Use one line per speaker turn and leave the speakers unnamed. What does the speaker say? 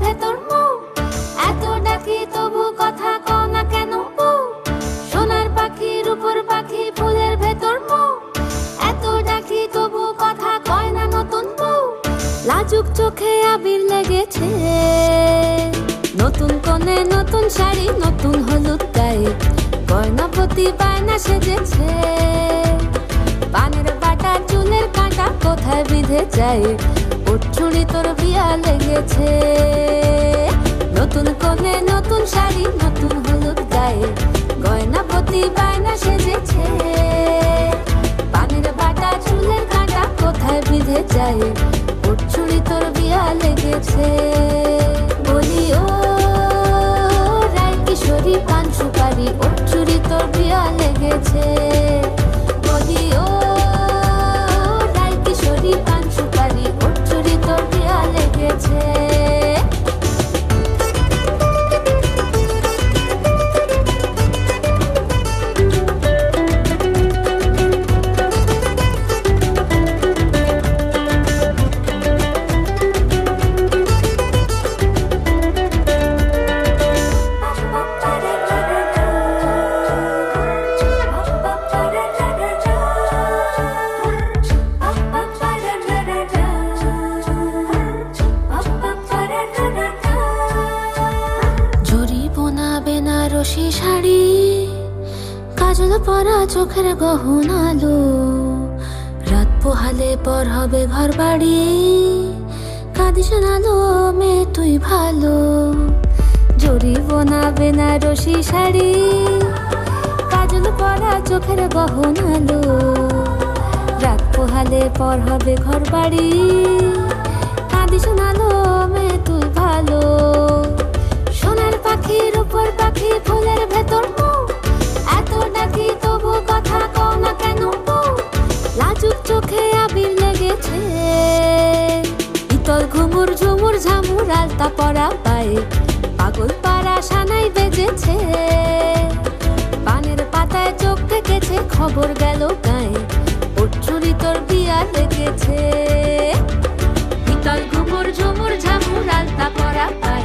ভেতর মৌ, এত ডাকি তবু কথা কও না কেন বউ? সোনার পাখি রূপোর পাখি ফুলের ভেতর মৌ, এত ডাকি তবু কথা কয় না নতুন বউ। লাজুক চোখে আবির লেগেছে, নতুন কোণে নতুন শাড়ি নতুন হলুদ গায়ে, গয়নাপতি বায়না সেজেছে। পানের বাটা চুলের কাঁটা কোথায় বিঁধে যায়, ওর চুড়ি তোর বিয়া লেগেছে। নতুন কোণে নতুন শাড়ি নতুন হলুদ গায়ে, গয়নাপতি বায়না সেজেছে। পানের বাটা চুলের কাঁটা কোথায় বিঁধে যায়, ওর চুড়ি তোর বিয়া লেগেছে। বলি ও রায় কিশোরী পান সুপারি, ওর চুড়ি তোর বিয়া লেগেছে। বলি ও রায় কিশোরী পান সুপারি, ওর চুড়ি তোর বিয়া লেগেছে। বেনারসি শাড়ি, কাজল পরা চোখের গহনা আলো, রাত পোহালে পর হবে ঘর বাড়ি, কাঁদিস না লো মেয়ে তুই ভালো। জরি বোনা বেনারসি শাড়ি, কাজল পরা চোখের গহনা আলো, রাত পোহালে পর হবে ঘর বাড়ি, কাঁদিস না লো মেয়ে তুই ভালো। সোনার পাখি রূপোর পাখি ফুলের ভেতর মৌ, এত ডাকি তবু কথা কও না কেন বউ? লাজুক চোখে আবির লেগেছে, ইতল ঘুমুর ঝুমুর ঝামুর আলতা পরা পায়ে, পাগল পাড়া সানাই বেজেছে। পানের পাতায় চোখ থেকেছে খবর গেল গায়ে, ওর চুড়ি তোর বিয়া লেগেছে। ইতল ঘুমুর ঝুমুর ঝামুর আলতা পরা পায়ে,